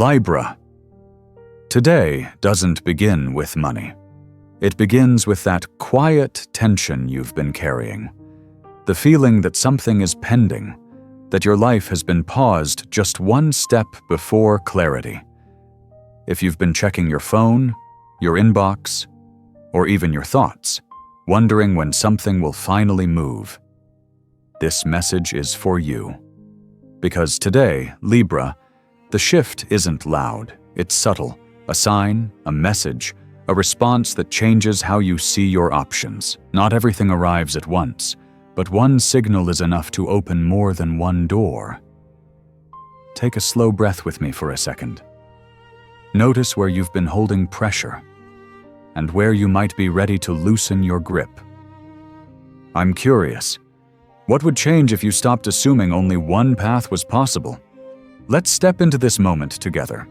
Libra. Today doesn't begin with money. It begins with that quiet tension you've been carrying. The feeling that something is pending, that your life has been paused just one step before clarity. If you've been checking your phone, your inbox, or even your thoughts, wondering when something will finally move, this message is for you. Because today, Libra, the shift isn't loud, it's subtle, a sign, a message, a response that changes how you see your options. Not everything arrives at once, but one signal is enough to open more than one door. Take a slow breath with me for a second. Notice where you've been holding pressure and where you might be ready to loosen your grip. I'm curious, what would change if you stopped assuming only one path was possible? Let's step into this moment together,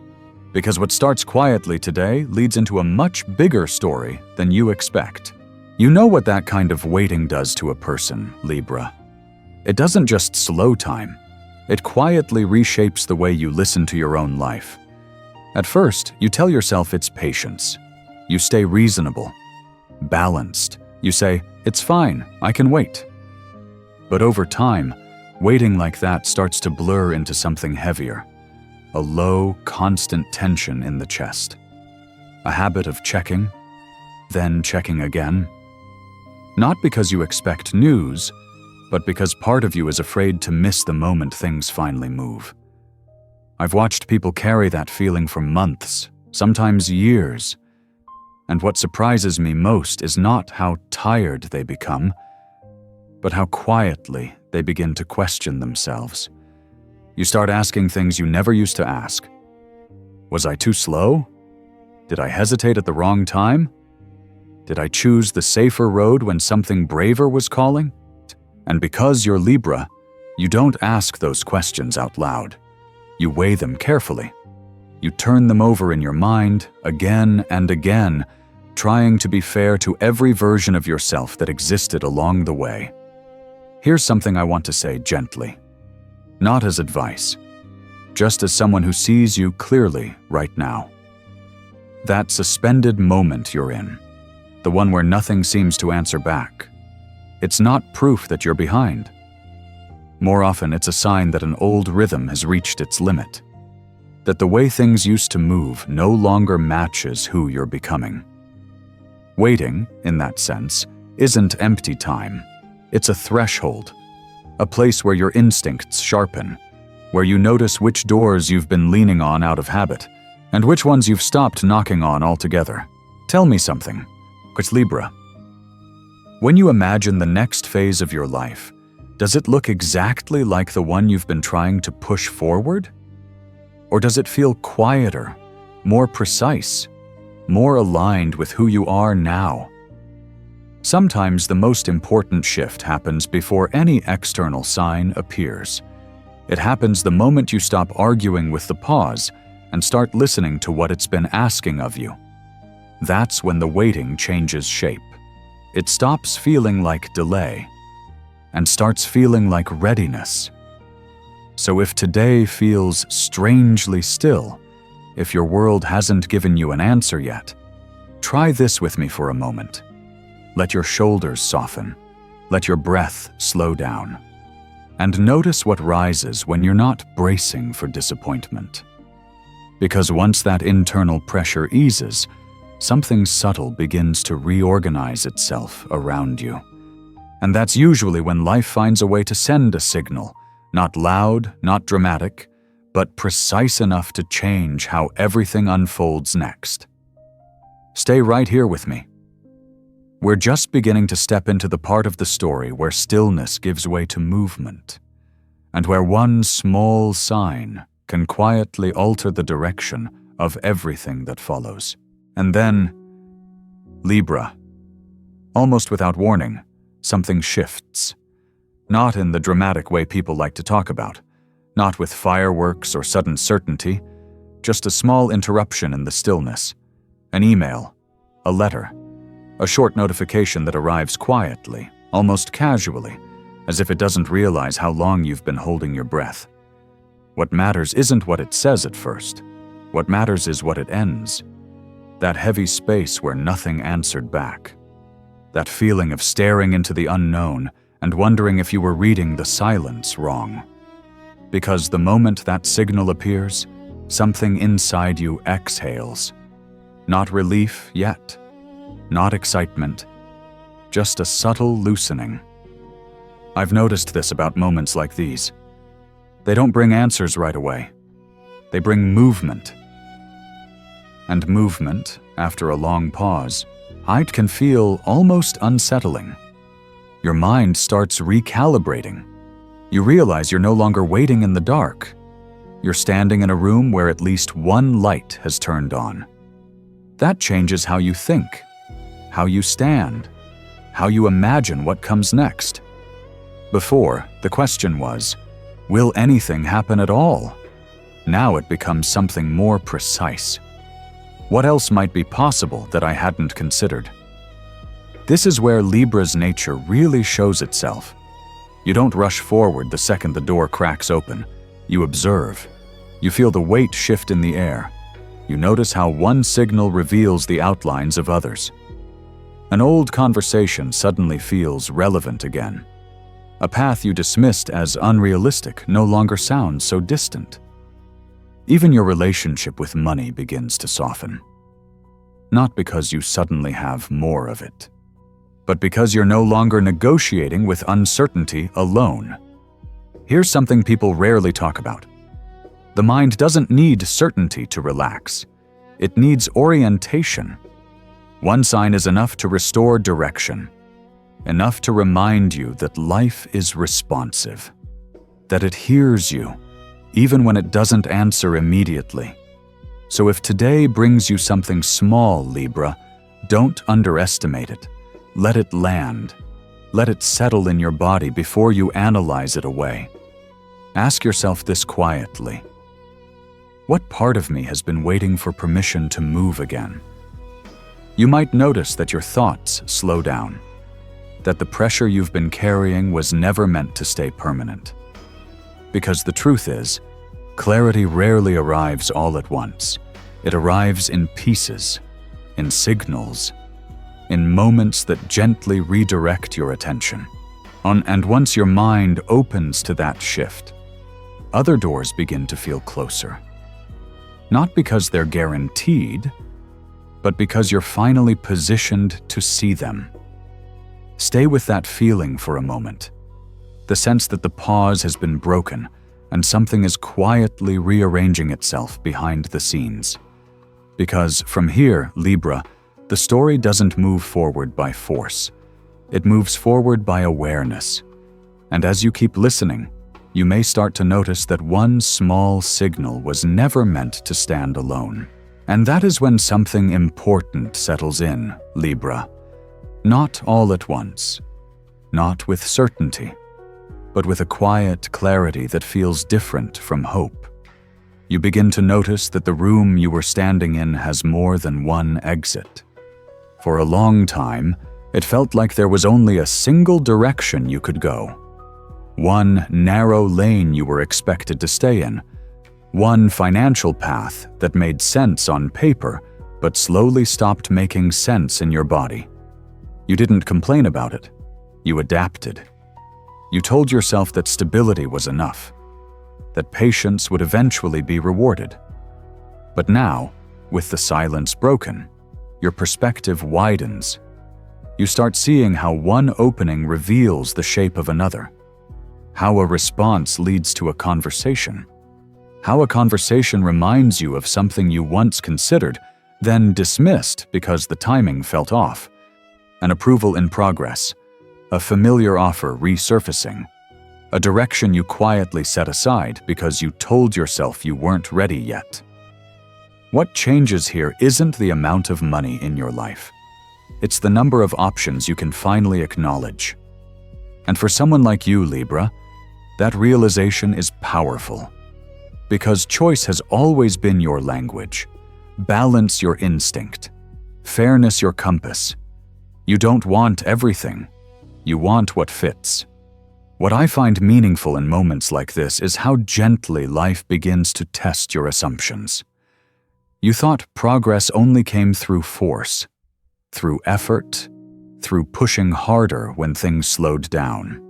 because what starts quietly today leads into a much bigger story than you expect. You know what that kind of waiting does to a person, Libra. It doesn't just slow time, it quietly reshapes the way you listen to your own life. At first, you tell yourself it's patience. You stay reasonable, balanced. You say, it's fine, I can wait. But over time, waiting like that starts to blur into something heavier. A low, constant tension in the chest. A habit of checking, then checking again. Not because you expect news, but because part of you is afraid to miss the moment things finally move. I've watched people carry that feeling for months, sometimes years. And what surprises me most is not how tired they become, but how quietly they begin to question themselves. You start asking things you never used to ask. Was I too slow? Did I hesitate at the wrong time? Did I choose the safer road when something braver was calling? And because you're Libra, you don't ask those questions out loud. You weigh them carefully. You turn them over in your mind again and again, trying to be fair to every version of yourself that existed along the way. Here's something I want to say gently. Not as advice, just as someone who sees you clearly right now. That suspended moment you're in, the one where nothing seems to answer back, it's not proof that you're behind. More often, it's a sign that an old rhythm has reached its limit, that the way things used to move no longer matches who you're becoming. Waiting, in that sense, isn't empty time. It's a threshold. A place where your instincts sharpen, where you notice which doors you've been leaning on out of habit, and which ones you've stopped knocking on altogether. Tell me something, Libra. When you imagine the next phase of your life, does it look exactly like the one you've been trying to push forward? Or does it feel quieter, more precise, more aligned with who you are now? Sometimes the most important shift happens before any external sign appears. It happens the moment you stop arguing with the pause and start listening to what it's been asking of you. That's when the waiting changes shape. It stops feeling like delay and starts feeling like readiness. So if today feels strangely still, if your world hasn't given you an answer yet, try this with me for a moment. Let your shoulders soften. Let your breath slow down. And notice what rises when you're not bracing for disappointment. Because once that internal pressure eases, something subtle begins to reorganize itself around you. And that's usually when life finds a way to send a signal, not loud, not dramatic, but precise enough to change how everything unfolds next. Stay right here with me. We're just beginning to step into the part of the story where stillness gives way to movement, and where one small sign can quietly alter the direction of everything that follows. And then, Libra, almost without warning, something shifts. Not in the dramatic way people like to talk about, not with fireworks or sudden certainty, just a small interruption in the stillness. An email, a letter, a short notification that arrives quietly, almost casually, as if it doesn't realize how long you've been holding your breath. What matters isn't what it says at first, What matters is what it ends. That heavy space where nothing answered back. That feeling of staring into the unknown and wondering if you were reading the silence wrong. Because the moment that signal appears, something inside you exhales. Not relief yet, not excitement, just a subtle loosening. I've noticed this about moments like these. They don't bring answers right away. They bring movement. And movement, after a long pause, it can feel almost unsettling. Your mind starts recalibrating. You realize you're no longer waiting in the dark. You're standing in a room where at least one light has turned on. That changes how you think, how you stand, how you imagine what comes next. Before, the question was, will anything happen at all? Now it becomes something more precise. What else might be possible that I hadn't considered? This is where Libra's nature really shows itself. You don't rush forward the second the door cracks open. You observe. You feel the weight shift in the air. You notice how one signal reveals the outlines of others. An old conversation suddenly feels relevant again. A path you dismissed as unrealistic no longer sounds so distant. Even your relationship with money begins to soften. Not because you suddenly have more of it, but because you're no longer negotiating with uncertainty alone. Here's something people rarely talk about. The mind doesn't need certainty to relax. It needs orientation. One sign is enough to restore direction, enough to remind you that life is responsive, that it hears you, even when it doesn't answer immediately. So if today brings you something small, Libra, don't underestimate it. Let it land. Let it settle in your body before you analyze it away. Ask yourself this quietly. What part of me has been waiting for permission to move again? You might notice that your thoughts slow down, that the pressure you've been carrying was never meant to stay permanent. Because the truth is, clarity rarely arrives all at once. It arrives in pieces, in signals, in moments that gently redirect your attention. And once your mind opens to that shift, other doors begin to feel closer. Not because they're guaranteed, but because you're finally positioned to see them. Stay with that feeling for a moment, the sense that the pause has been broken and something is quietly rearranging itself behind the scenes. Because from here, Libra, the story doesn't move forward by force. It moves forward by awareness. And as you keep listening, you may start to notice that one small signal was never meant to stand alone. And that is when something important settles in, Libra. Not all at once, not with certainty, but with a quiet clarity that feels different from hope. You begin to notice that the room you were standing in has more than one exit. For a long time, it felt like there was only a single direction you could go. One narrow lane you were expected to stay in. One financial path that made sense on paper, but slowly stopped making sense in your body. You didn't complain about it. You adapted. You told yourself that stability was enough, that patience would eventually be rewarded. But now, with the silence broken, your perspective widens. You start seeing how one opening reveals the shape of another, how a response leads to a conversation, how a conversation reminds you of something you once considered, then dismissed because the timing felt off, an approval in progress, a familiar offer resurfacing, a direction you quietly set aside because you told yourself you weren't ready yet. What changes here isn't the amount of money in your life. It's the number of options you can finally acknowledge. And for someone like you, Libra, that realization is powerful. Because choice has always been your language. Balance your instinct. Fairness your compass. You don't want everything. You want what fits. What I find meaningful in moments like this is how gently life begins to test your assumptions. You thought progress only came through force, through effort, through pushing harder when things slowed down.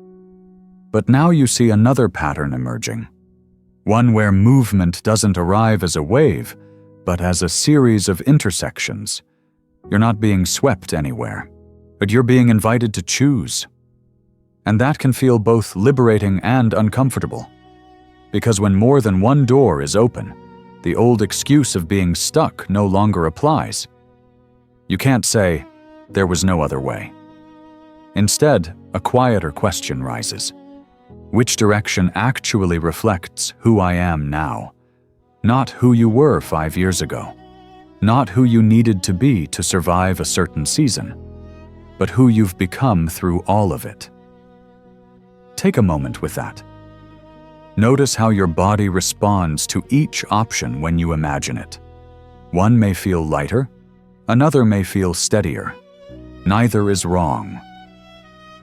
But now you see another pattern emerging, one where movement doesn't arrive as a wave, but as a series of intersections. You're not being swept anywhere, but you're being invited to choose. And that can feel both liberating and uncomfortable, because when more than one door is open, the old excuse of being stuck no longer applies. You can't say, "There was no other way." Instead, a quieter question rises. Which direction actually reflects who I am now? Not who you were 5 years ago. Not who you needed to be to survive a certain season, but who you've become through all of it. Take a moment with that. Notice how your body responds to each option when you imagine it. One may feel lighter, another may feel steadier. Neither is wrong.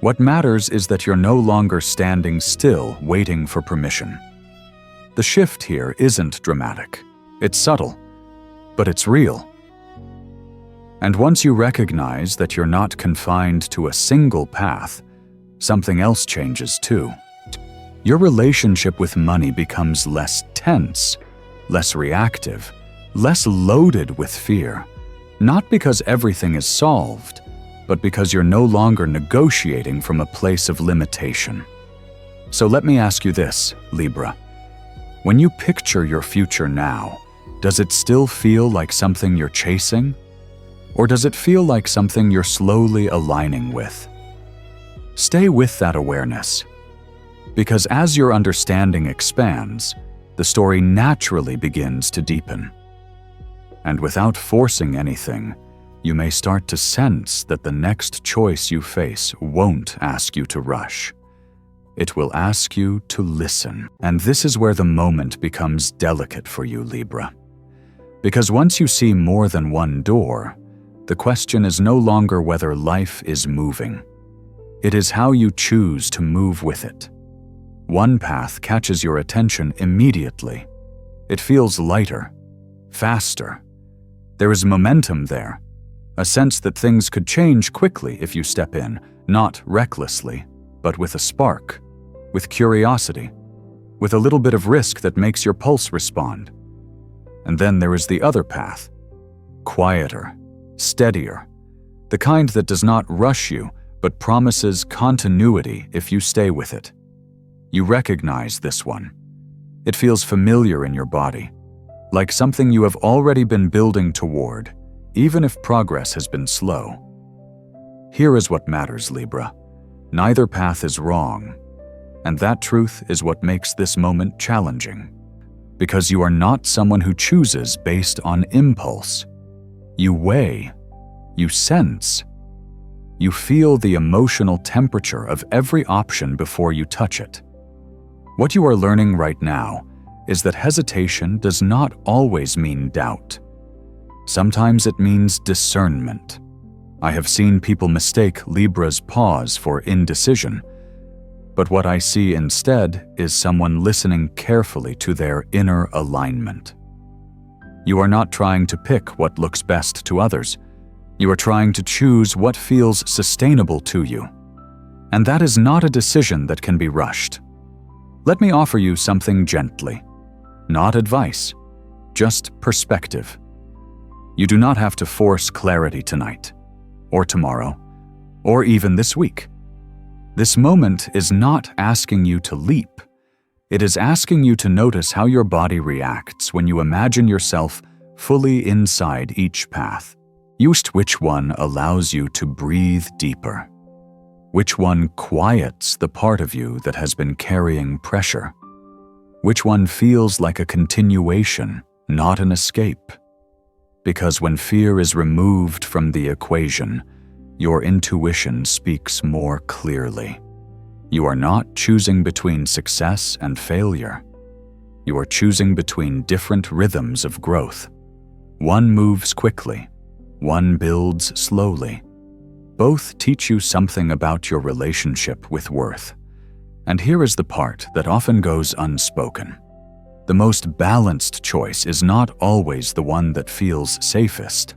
What matters is that you're no longer standing still waiting for permission. The shift here isn't dramatic. It's subtle, but it's real. And once you recognize that you're not confined to a single path, something else changes too. Your relationship with money becomes less tense, less reactive, less loaded with fear. Not because everything is solved, but because you're no longer negotiating from a place of limitation. So let me ask you this, Libra. When you picture your future now, does it still feel like something you're chasing? Or does it feel like something you're slowly aligning with? Stay with that awareness. Because as your understanding expands, the story naturally begins to deepen. And without forcing anything, you may start to sense that the next choice you face won't ask you to rush. It will ask you to listen. And this is where the moment becomes delicate for you, Libra. Because once you see more than one door, the question is no longer whether life is moving. It is how you choose to move with it. One path catches your attention immediately. It feels lighter, faster. There is momentum there, a sense that things could change quickly if you step in, not recklessly, but with a spark, with curiosity, with a little bit of risk that makes your pulse respond. And then there is the other path, quieter, steadier, the kind that does not rush you, but promises continuity if you stay with it. You recognize this one. It feels familiar in your body, like something you have already been building toward, even if progress has been slow. Here is what matters, Libra. Neither path is wrong, and that truth is what makes this moment challenging. Because you are not someone who chooses based on impulse. You weigh, you sense, you feel the emotional temperature of every option before you touch it. What you are learning right now is that hesitation does not always mean doubt. Sometimes it means discernment. I have seen people mistake Libra's pause for indecision, but what I see instead is someone listening carefully to their inner alignment. You are not trying to pick what looks best to others. You are trying to choose what feels sustainable to you. And that is not a decision that can be rushed. Let me offer you something gently. Not advice, just perspective. You do not have to force clarity tonight, or tomorrow, or even this week. This moment is not asking you to leap. It is asking you to notice how your body reacts when you imagine yourself fully inside each path. Which one allows you to breathe deeper? Which one quiets the part of you that has been carrying pressure? Which one feels like a continuation, not an escape? Because when fear is removed from the equation, your intuition speaks more clearly. You are not choosing between success and failure. You are choosing between different rhythms of growth. One moves quickly, one builds slowly. Both teach you something about your relationship with worth. And here is the part that often goes unspoken. The most balanced choice is not always the one that feels safest.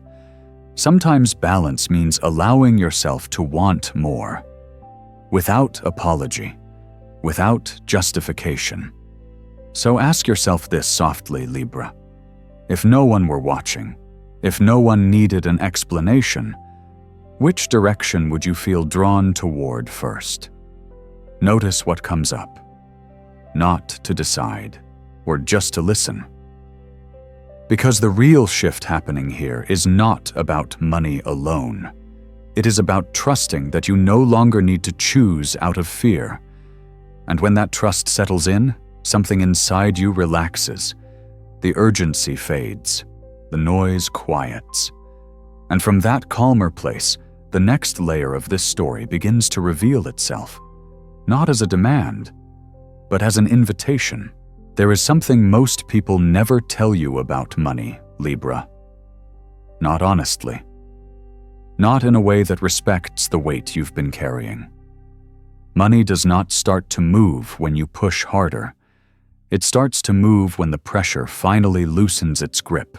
Sometimes balance means allowing yourself to want more, without apology, without justification. So ask yourself this softly, Libra. If no one were watching, if no one needed an explanation, which direction would you feel drawn toward first? Notice what comes up. Not to decide, or just to listen. Because the real shift happening here is not about money alone. It is about trusting that you no longer need to choose out of fear. And when that trust settles in, something inside you relaxes. The urgency fades. The noise quiets. And from that calmer place, the next layer of this story begins to reveal itself. Not as a demand, but as an invitation. There is something most people never tell you about money, Libra. Not honestly. Not in a way that respects the weight you've been carrying. Money does not start to move when you push harder. It starts to move when the pressure finally loosens its grip.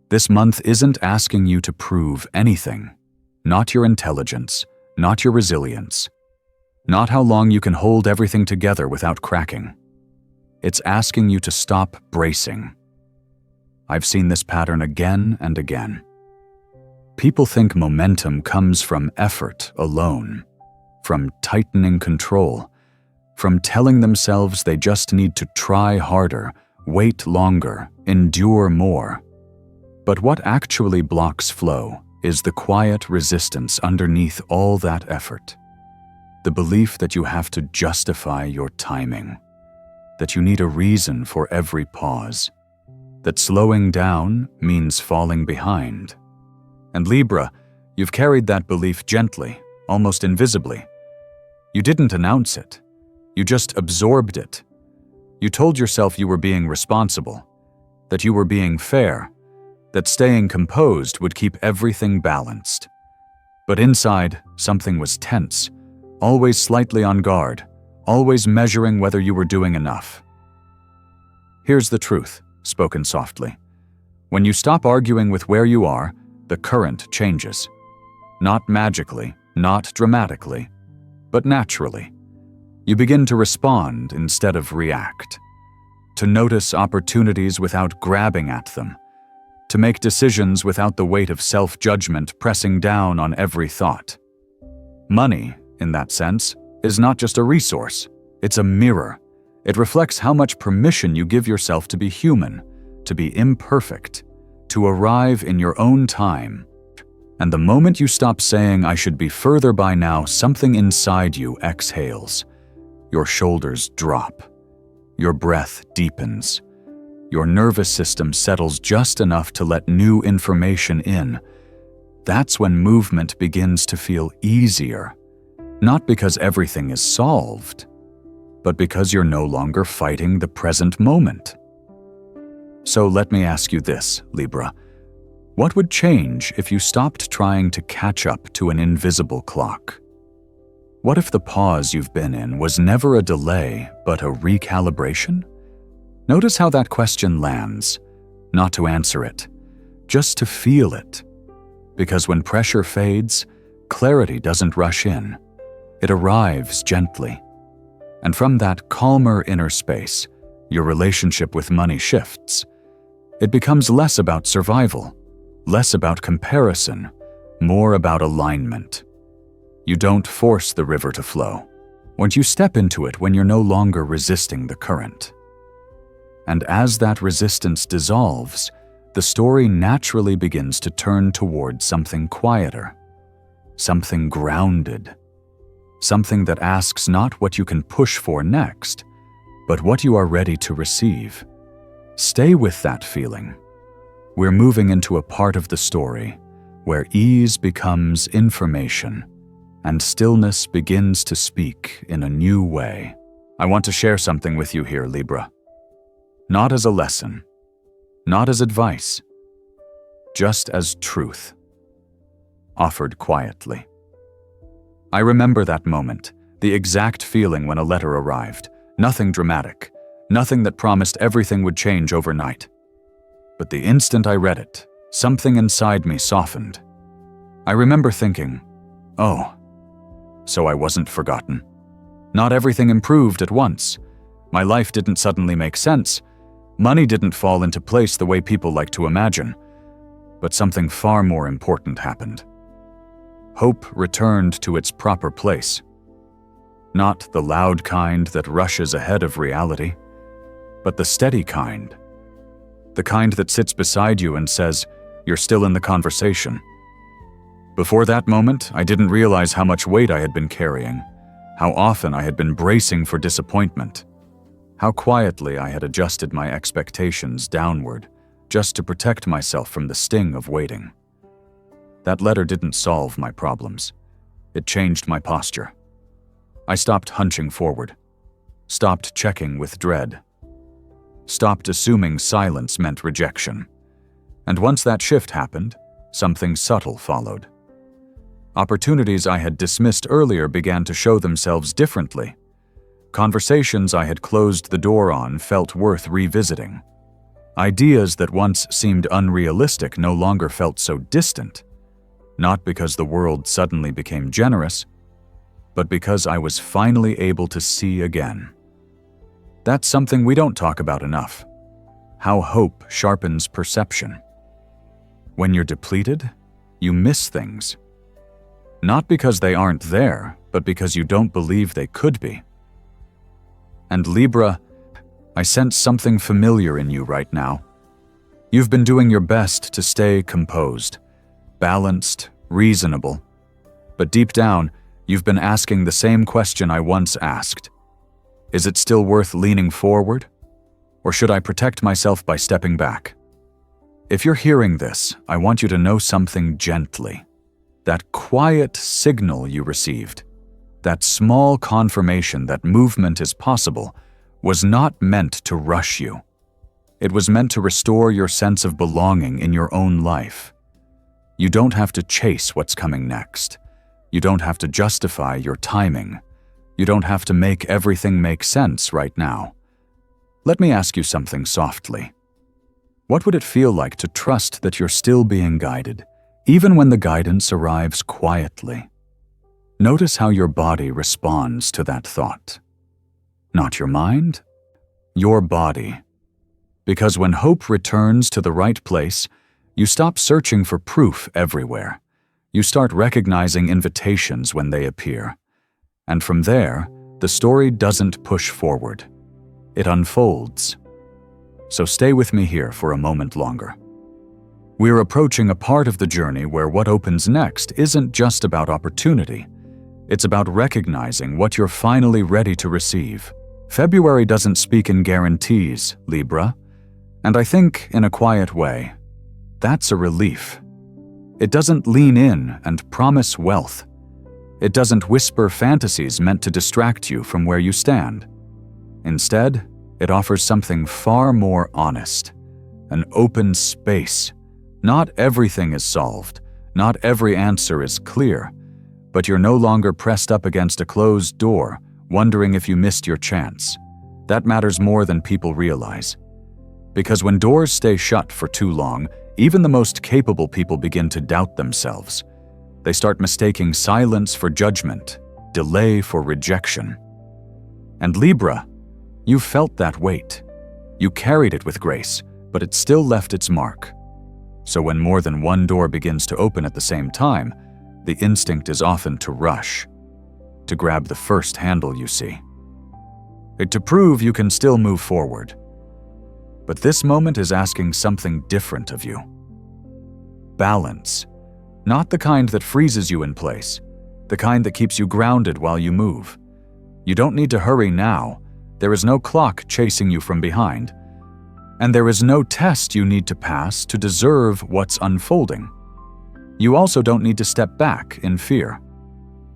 This month isn't asking you to prove anything. Not your intelligence, not your resilience, not how long you can hold everything together without cracking. It's asking you to stop bracing. I've seen this pattern again and again. People think momentum comes from effort alone, from tightening control, from telling themselves they just need to try harder, wait longer, endure more. But what actually blocks flow is the quiet resistance underneath all that effort. The belief that you have to justify your timing, that you need a reason for every pause, that slowing down means falling behind. And Libra, you've carried that belief gently, almost invisibly. You didn't announce it. You just absorbed it. You told yourself you were being responsible, that you were being fair, that staying composed would keep everything balanced. But inside, something was tense, always slightly on guard, always measuring whether you were doing enough. Here's the truth, spoken softly. When you stop arguing with where you are, the current changes. Not magically, not dramatically, but naturally. You begin to respond instead of react, to notice opportunities without grabbing at them, to make decisions without the weight of self-judgment pressing down on every thought. Money, in that sense, is not just a resource, it's a mirror. It reflects how much permission you give yourself to be human, to be imperfect, to arrive in your own time. And the moment you stop saying, "I should be further by now," something inside you exhales. Your shoulders drop. Your breath deepens. Your nervous system settles just enough to let new information in. That's when movement begins to feel easier. Not because everything is solved, but because you're no longer fighting the present moment. So let me ask you this, Libra. What would change if you stopped trying to catch up to an invisible clock? What if the pause you've been in was never a delay, but a recalibration? Notice how that question lands, not to answer it, just to feel it. Because when pressure fades, clarity doesn't rush in. It arrives gently. And from that calmer inner space, your relationship with money shifts. It becomes less about survival, less about comparison, more about alignment. You don't force the river to flow. Once you step into it when you're no longer resisting the current. And as that resistance dissolves, the story naturally begins to turn toward something quieter, something grounded, something that asks not what you can push for next, but what you are ready to receive. Stay with that feeling. We're moving into a part of the story where ease becomes information and stillness begins to speak in a new way. I want to share something with you here, Libra. Not as a lesson, not as advice, just as truth, offered quietly. I remember that moment, the exact feeling when a letter arrived. Nothing dramatic, Nothing that promised everything would change overnight. But the instant I read it, something inside me softened. I remember thinking, oh, so I wasn't forgotten. Not everything improved at once. My life didn't suddenly make sense. Money didn't fall into place the way people like to imagine. But something far more important happened. Hope returned to its proper place. Not the loud kind that rushes ahead of reality, but the steady kind. The kind that sits beside you and says, you're still in the conversation. Before that moment, I didn't realize how much weight I had been carrying, how often I had been bracing for disappointment, how quietly I had adjusted my expectations downward just to protect myself from the sting of waiting. That letter didn't solve my problems. It changed my posture. I stopped hunching forward, stopped checking with dread, stopped assuming silence meant rejection. And once that shift happened, something subtle followed. Opportunities I had dismissed earlier began to show themselves differently. Conversations I had closed the door on felt worth revisiting. Ideas that once seemed unrealistic no longer felt so distant, not because the world suddenly became generous, but because I was finally able to see again. That's something we don't talk about enough. How hope sharpens perception. When you're depleted, you miss things. Not because they aren't there, but because you don't believe they could be. And Libra, I sense something familiar in you right now. You've been doing your best to stay composed, balanced, reasonable. But deep down, you've been asking the same question I once asked. Is it still worth leaning forward? Or should I protect myself by stepping back? If you're hearing this, I want you to know something gently. That quiet signal you received, that small confirmation that movement is possible, was not meant to rush you. It was meant to restore your sense of belonging in your own life. You don't have to chase what's coming next. You don't have to justify your timing. You don't have to make everything make sense right now. Let me ask you something softly. What would it feel like to trust that you're still being guided, even when the guidance arrives quietly? Notice how your body responds to that thought. Not your mind, your body. Because when hope returns to the right place, you stop searching for proof everywhere. You start recognizing invitations when they appear. And from there, the story doesn't push forward. It unfolds. So stay with me here for a moment longer. We're approaching a part of the journey where what opens next isn't just about opportunity. It's about recognizing what you're finally ready to receive. February doesn't speak in guarantees, Libra. And I think, in a quiet way, that's a relief. It doesn't lean in and promise wealth. It doesn't whisper fantasies meant to distract you from where you stand. Instead, it offers something far more honest, an open space. Not everything is solved, not every answer is clear, but you're no longer pressed up against a closed door, wondering if you missed your chance. That matters more than people realize. Because when doors stay shut for too long, even the most capable people begin to doubt themselves. They start mistaking silence for judgment, delay for rejection. And Libra, you felt that weight. You carried it with grace, but it still left its mark. So when more than one door begins to open at the same time, the instinct is often to rush, to grab the first handle you see, to prove you can still move forward. But this moment is asking something different of you. Balance. Not the kind that freezes you in place, the kind that keeps you grounded while you move. You don't need to hurry now. There is no clock chasing you from behind. And there is no test you need to pass to deserve what's unfolding. You also don't need to step back in fear,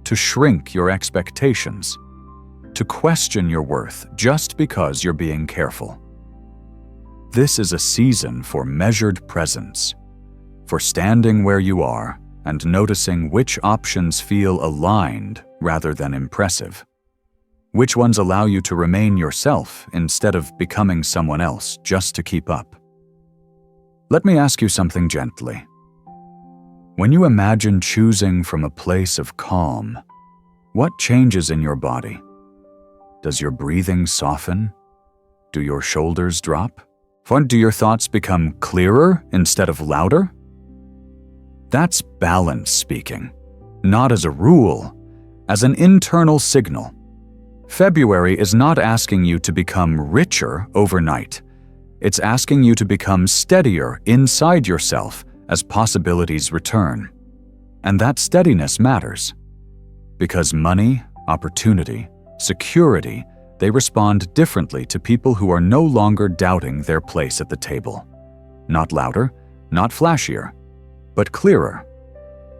to shrink your expectations, to question your worth just because you're being careful. This is a season for measured presence, for standing where you are and noticing which options feel aligned rather than impressive. Which ones allow you to remain yourself instead of becoming someone else just to keep up? Let me ask you something gently. When you imagine choosing from a place of calm, what changes in your body? Does your breathing soften? Do your shoulders drop? Do your thoughts become clearer instead of louder? That's balance speaking, not as a rule, as an internal signal. February is not asking you to become richer overnight. It's asking you to become steadier inside yourself as possibilities return. And that steadiness matters. Because money, opportunity, security, they respond differently to people who are no longer doubting their place at the table. Not louder, not flashier, but clearer.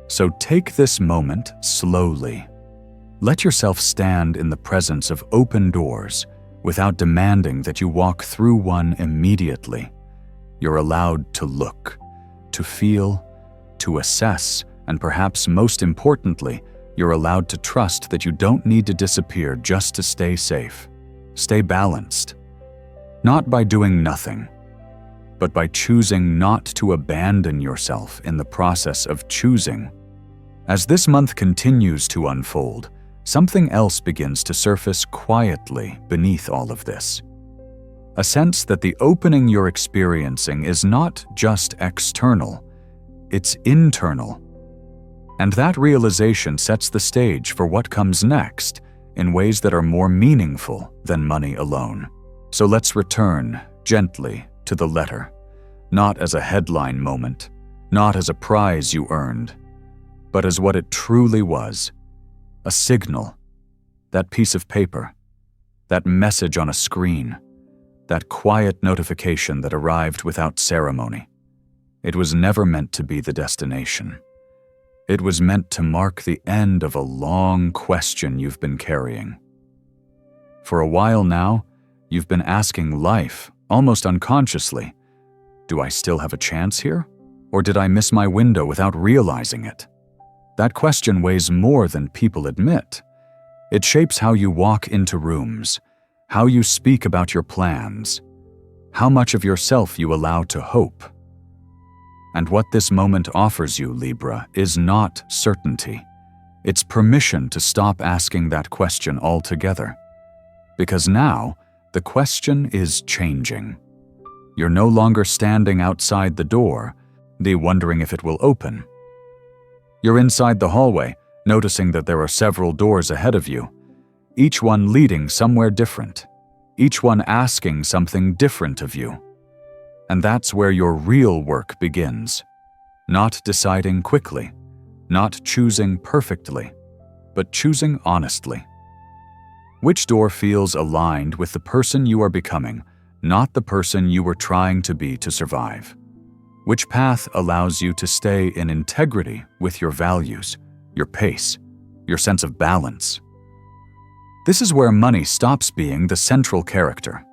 So take this moment slowly. Let yourself stand in the presence of open doors without demanding that you walk through one immediately. You're allowed to look, to feel, to assess, and perhaps most importantly, you're allowed to trust that you don't need to disappear just to stay safe. Stay balanced. Not by doing nothing, but by choosing not to abandon yourself in the process of choosing. As this month continues to unfold, something else begins to surface quietly beneath all of this. A sense that the opening you're experiencing is not just external, it's internal. And that realization sets the stage for what comes next in ways that are more meaningful than money alone. So let's return gently to the letter, not as a headline moment, not as a prize you earned, but as what it truly was. A signal, that piece of paper, that message on a screen, that quiet notification that arrived without ceremony. It was never meant to be the destination. It was meant to mark the end of a long question you've been carrying. For a while now, you've been asking life, almost unconsciously, do I still have a chance here? Or did I miss my window without realizing it? That question weighs more than people admit. It shapes how you walk into rooms, how you speak about your plans, how much of yourself you allow to hope. And what this moment offers you, Libra, is not certainty. It's permission to stop asking that question altogether. Because now, the question is changing. You're no longer standing outside the door, wondering if it will open. You're inside the hallway, noticing that there are several doors ahead of you, each one leading somewhere different, each one asking something different of you. And that's where your real work begins. Not deciding quickly, not choosing perfectly, but choosing honestly. Which door feels aligned with the person you are becoming, not the person you were trying to be to survive? Which path allows you to stay in integrity with your values, your pace, your sense of balance? This is where money stops being the central character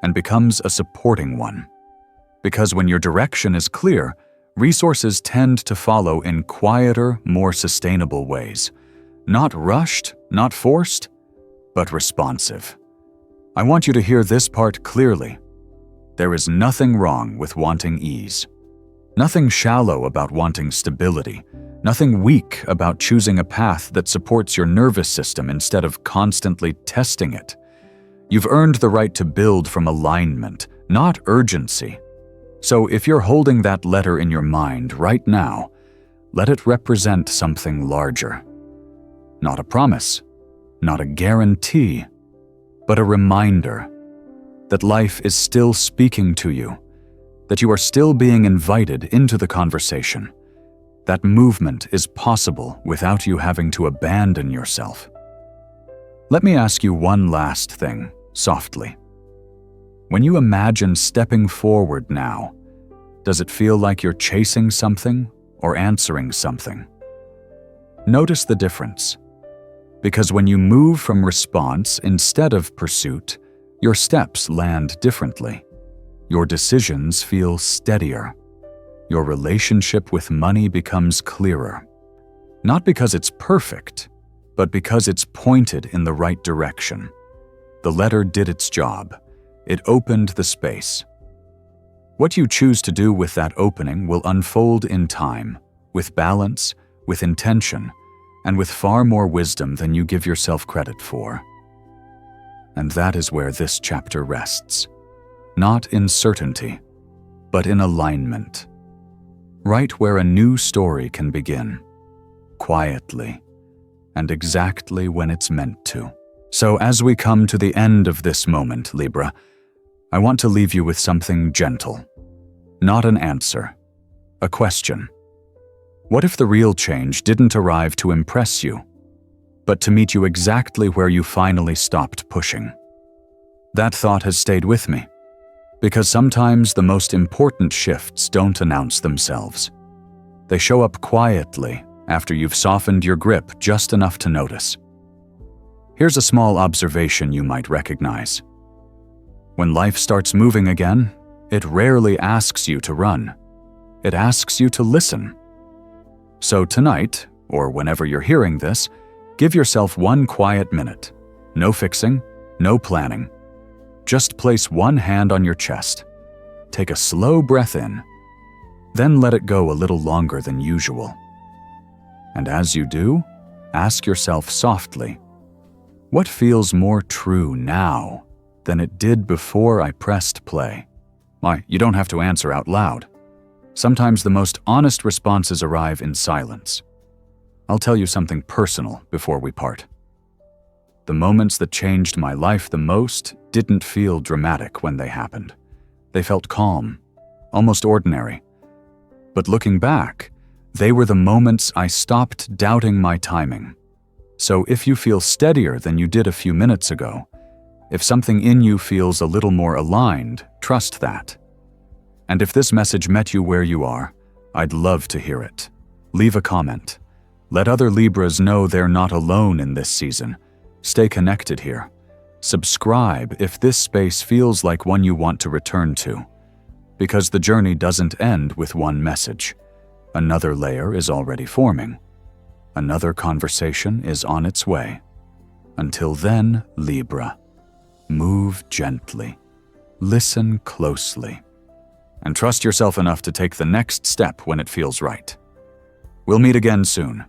and becomes a supporting one. Because when your direction is clear, resources tend to follow in quieter, more sustainable ways. Not rushed, not forced, but responsive. I want you to hear this part clearly. There is nothing wrong with wanting ease. Nothing shallow about wanting stability. Nothing weak about choosing a path that supports your nervous system instead of constantly testing it. You've earned the right to build from alignment, not urgency. So if you're holding that letter in your mind right now, let it represent something larger. Not a promise, not a guarantee, but a reminder that life is still speaking to you, that you are still being invited into the conversation, that movement is possible without you having to abandon yourself. Let me ask you one last thing, softly. When you imagine stepping forward now, does it feel like you're chasing something or answering something? Notice the difference. Because when you move from response instead of pursuit, your steps land differently. Your decisions feel steadier. Your relationship with money becomes clearer. Not because it's perfect, but because it's pointed in the right direction. The letter did its job. It opened the space. What you choose to do with that opening will unfold in time, with balance, with intention, and with far more wisdom than you give yourself credit for. And that is where this chapter rests. Not in certainty, but in alignment. Right where a new story can begin, quietly, and exactly when it's meant to. So as we come to the end of this moment, Libra, I want to leave you with something gentle. Not an answer, a question. What if the real change didn't arrive to impress you, but to meet you exactly where you finally stopped pushing? That thought has stayed with me, because sometimes the most important shifts don't announce themselves. They show up quietly after you've softened your grip just enough to notice. Here's a small observation you might recognize. When life starts moving again, it rarely asks you to run. It asks you to listen. So tonight, or whenever you're hearing this, give yourself one quiet minute. No fixing, no planning. Just place one hand on your chest. Take a slow breath in. Then let it go a little longer than usual. And as you do, ask yourself softly, what feels more true now than it did before I pressed play? Why, you don't have to answer out loud. Sometimes the most honest responses arrive in silence. I'll tell you something personal before we part. The moments that changed my life the most didn't feel dramatic when they happened. They felt calm, almost ordinary. But looking back, they were the moments I stopped doubting my timing. So if you feel steadier than you did a few minutes ago, if something in you feels a little more aligned, trust that. And if this message met you where you are, I'd love to hear it. Leave a comment. Let other Libras know they're not alone in this season. Stay connected here. Subscribe if this space feels like one you want to return to. Because the journey doesn't end with one message. Another layer is already forming. Another conversation is on its way. Until then, Libra, move gently. Listen closely. And trust yourself enough to take the next step when it feels right. We'll meet again soon.